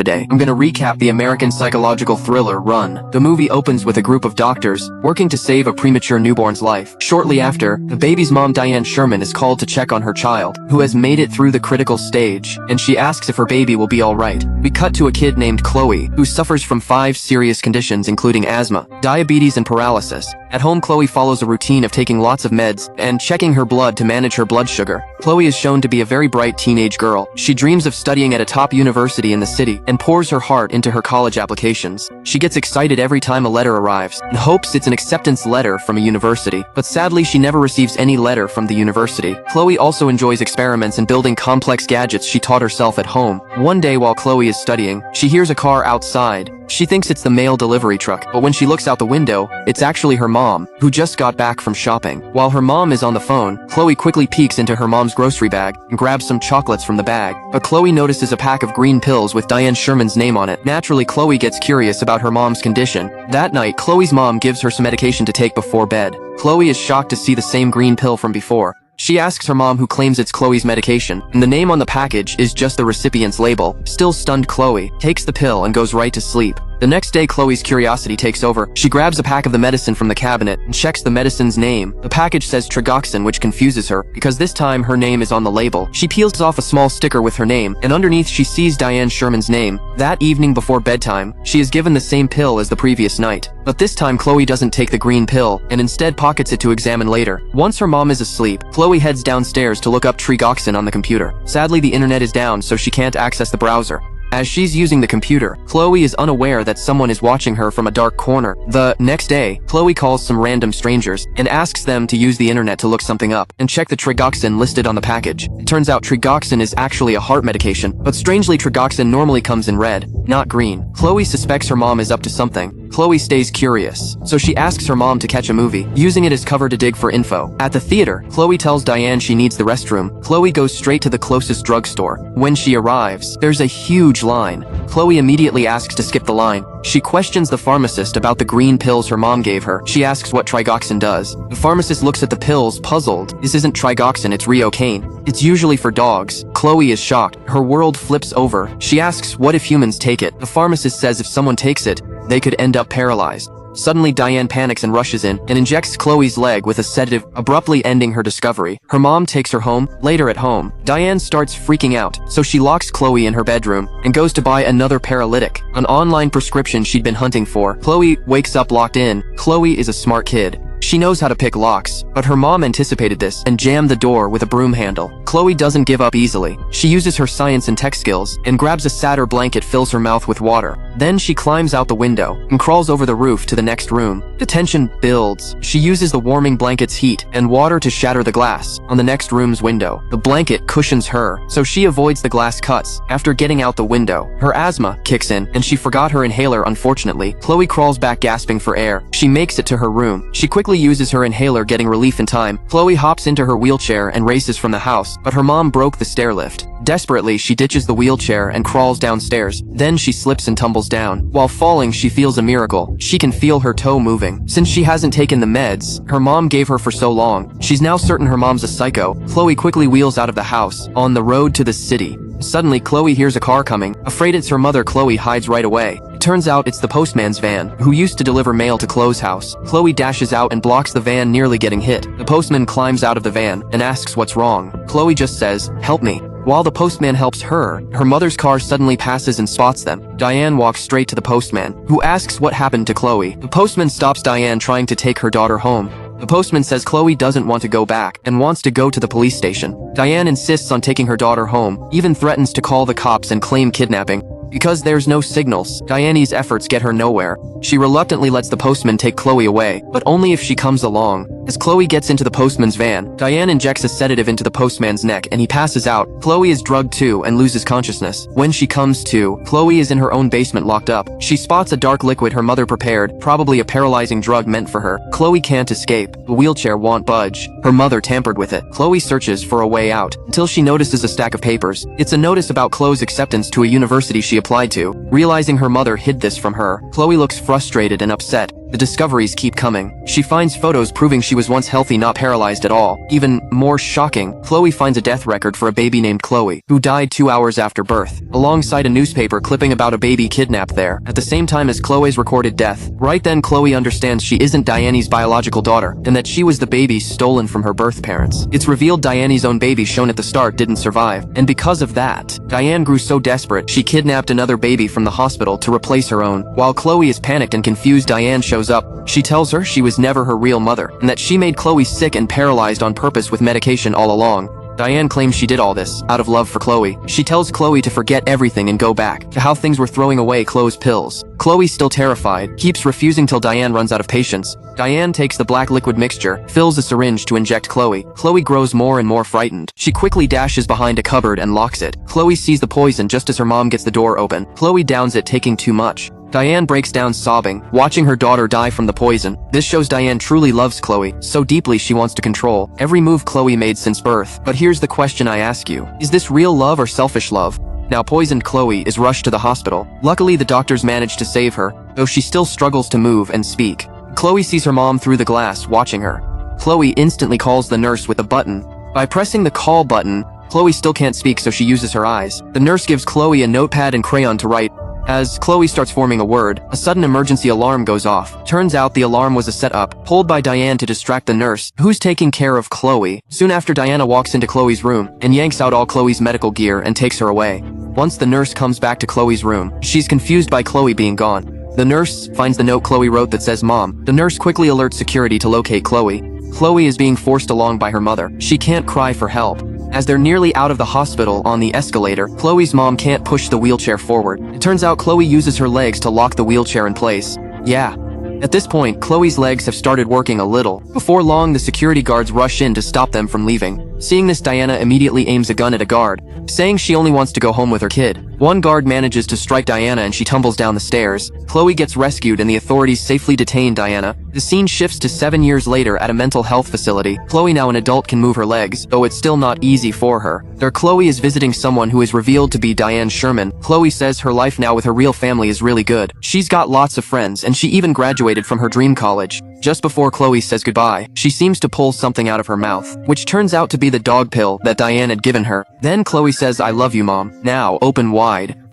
Today, I'm gonna recap the American psychological thriller Run. The movie opens with a group of doctors working to save a premature newborn's life. Shortly after, the baby's mom Diane Sherman is called to check on her child, who has made it through the critical stage, and she asks if her baby will be alright. We cut to a kid named Chloe, who suffers from 5 serious conditions including asthma, diabetes, and paralysis. At home, Chloe follows a routine of taking lots of meds and checking her blood to manage her blood sugar. Chloe is shown to be a very bright teenage girl. She dreams of studying at a top university in the city and pours her heart into her college applications. She gets excited every time a letter arrives and hopes it's an acceptance letter from a university, but sadly she never receives any letter from the university. Chloe also enjoys experiments and building complex gadgets she taught herself at home. One day while Chloe is studying, she hears a car outside. She thinks it's the mail delivery truck, but when she looks out the window, it's actually her mom, who just got back from shopping. While her mom is on the phone, Chloe quickly peeks into her mom's grocery bag and grabs some chocolates from the bag. But Chloe notices a pack of green pills with Diane Sherman's name on it. Naturally, Chloe gets curious about her mom's condition. That night, Chloe's mom gives her some medication to take before bed. Chloe is shocked to see the same green pill from before. She asks her mom, who claims it's Chloe's medication, and the name on the package is just the recipient's label. Still stunned, Chloe takes the pill and goes right to sleep. The next day, Chloe's curiosity takes over. She grabs a pack of the medicine from the cabinet and checks the medicine's name. The package says Trigoxin, which confuses her, because this time her name is on the label. She peels off a small sticker with her name, and underneath she sees Diane Sherman's name. That evening before bedtime, she is given the same pill as the previous night. But this time Chloe doesn't take the green pill, and instead pockets it to examine later. Once her mom is asleep, Chloe heads downstairs to look up Trigoxin on the computer. Sadly, the internet is down, so she can't access the browser. As she's using the computer, Chloe is unaware that someone is watching her from a dark corner. The next day, Chloe calls some random strangers and asks them to use the internet to look something up and check the Trigoxin listed on the package. It turns out Trigoxin is actually a heart medication, but strangely Trigoxin normally comes in red, not green. Chloe suspects her mom is up to something. Chloe stays curious, so she asks her mom to catch a movie, using it as cover to dig for info. At the theater, Chloe tells Diane she needs the restroom. Chloe goes straight to the closest drugstore. When she arrives, there's a huge line. Chloe immediately asks to skip the line. She questions the pharmacist about the green pills her mom gave her. She asks what Trigoxin does. The pharmacist looks at the pills, puzzled. This isn't Trigoxin, it's Riocaine. It's usually for dogs. Chloe is shocked. Her world flips over. She asks what if humans take it. The pharmacist says if someone takes it, they could end up paralyzed. Suddenly, Diane panics and rushes in and injects Chloe's leg with a sedative, abruptly ending her discovery. Her mom takes her home. Later at home, Diane starts freaking out, so she locks Chloe in her bedroom and goes to buy another paralytic, an online prescription she'd been hunting for. Chloe wakes up locked in. Chloe is a smart kid. She knows how to pick locks, but her mom anticipated this and jammed the door with a broom handle. Chloe doesn't give up easily. She uses her science and tech skills and grabs a Satyr blanket, fills her mouth with water. Then she climbs out the window and crawls over the roof to the next room. The tension builds. She uses the warming blanket's heat and water to shatter the glass on the next room's window. The blanket cushions her, so she avoids the glass cuts. After getting out the window, her asthma kicks in and she forgot her inhaler. Unfortunately, Chloe crawls back gasping for air. She makes it to her room. She quickly uses her inhaler, getting relief in time. Chloe hops into her wheelchair and races from the house, but her mom broke the stair lift. Desperately, she ditches the wheelchair and crawls downstairs. Then she slips and tumbles down. While falling, she feels a miracle. She can feel her toe moving. Since she hasn't taken the meds her mom gave her for so long, she's now certain her mom's a psycho. Chloe quickly wheels out of the house, on the road to the city. Suddenly, Chloe hears a car coming. Afraid it's her mother, Chloe hides right away. It turns out it's the postman's van, who used to deliver mail to Chloe's house. Chloe dashes out and blocks the van, nearly getting hit. The postman climbs out of the van and asks what's wrong. Chloe just says, "Help me." While the postman helps her, her mother's car suddenly passes and spots them. Diane walks straight to the postman, who asks what happened to Chloe. The postman stops Diane trying to take her daughter home. The postman says Chloe doesn't want to go back and wants to go to the police station. Diane insists on taking her daughter home, even threatens to call the cops and claim kidnapping. Because there's no signals, Diane's efforts get her nowhere. She reluctantly lets the postman take Chloe away, but only if she comes along. As Chloe gets into the postman's van, Diane injects a sedative into the postman's neck and he passes out. Chloe is drugged too and loses consciousness. When she comes to, Chloe is in her own basement locked up. She spots a dark liquid her mother prepared, probably a paralyzing drug meant for her. Chloe can't escape. The wheelchair won't budge. Her mother tampered with it. Chloe searches for a way out until she notices a stack of papers. It's a notice about Chloe's acceptance to a university she applied to. Realizing her mother hid this from her, Chloe looks frustrated and upset. The discoveries keep coming. She finds photos proving she was once healthy, not paralyzed at all. Even more shocking, Chloe finds a death record for a baby named Chloe, who died 2 hours after birth, alongside a newspaper clipping about a baby kidnapped there, at the same time as Chloe's recorded death. Right then, Chloe understands she isn't Diane's biological daughter, and that she was the baby stolen from her birth parents. It's revealed Diane's own baby shown at the start didn't survive, and because of that, Diane grew so desperate she kidnapped another baby from the hospital to replace her own. While Chloe is panicked and confused, Diane shows up. She tells her she was never her real mother, and that she made Chloe sick and paralyzed on purpose with medication all along. Diane claims she did all this out of love for Chloe. She tells Chloe to forget everything and go back to how things were throwing away Chloe's pills. Chloe, still terrified, keeps refusing till Diane runs out of patience. Diane takes the black liquid mixture, fills a syringe to inject Chloe. Chloe grows more and more frightened. She quickly dashes behind a cupboard and locks it. Chloe sees the poison just as her mom gets the door open. Chloe downs it, taking too much. Diane breaks down sobbing, watching her daughter die from the poison. This shows Diane truly loves Chloe, so deeply she wants to control every move Chloe made since birth. But here's the question I ask you. Is this real love or selfish love? Now poisoned Chloe is rushed to the hospital. Luckily the doctors manage to save her, though she still struggles to move and speak. Chloe sees her mom through the glass, watching her. Chloe instantly calls the nurse with a button. By pressing the call button, Chloe still can't speak, so she uses her eyes. The nurse gives Chloe a notepad and crayon to write. As Chloe starts forming a word, a sudden emergency alarm goes off. Turns out the alarm was a setup, pulled by Diane to distract the nurse, who's taking care of Chloe. Soon after, Diana walks into Chloe's room and yanks out all Chloe's medical gear and takes her away. Once the nurse comes back to Chloe's room, she's confused by Chloe being gone. The nurse finds the note Chloe wrote that says "Mom." The nurse quickly alerts security to locate Chloe. Chloe is being forced along by her mother. She can't cry for help. As they're nearly out of the hospital on the escalator, Chloe's mom can't push the wheelchair forward. It turns out Chloe uses her legs to lock the wheelchair in place. Yeah. At this point, Chloe's legs have started working a little. Before long, the security guards rush in to stop them from leaving. Seeing this, Diana immediately aims a gun at a guard, saying she only wants to go home with her kid. One guard manages to strike Diana and she tumbles down the stairs. Chloe gets rescued and the authorities safely detain Diana. The scene shifts to 7 years later at a mental health facility. Chloe, now an adult, can move her legs, though it's still not easy for her. There, Chloe is visiting someone who is revealed to be Diane Sherman. Chloe says her life now with her real family is really good. She's got lots of friends and she even graduated from her dream college. Just before Chloe says goodbye, she seems to pull something out of her mouth, which turns out to be the dog pill that Diane had given her. Then Chloe says, "I love you, Mom." Now, open wide.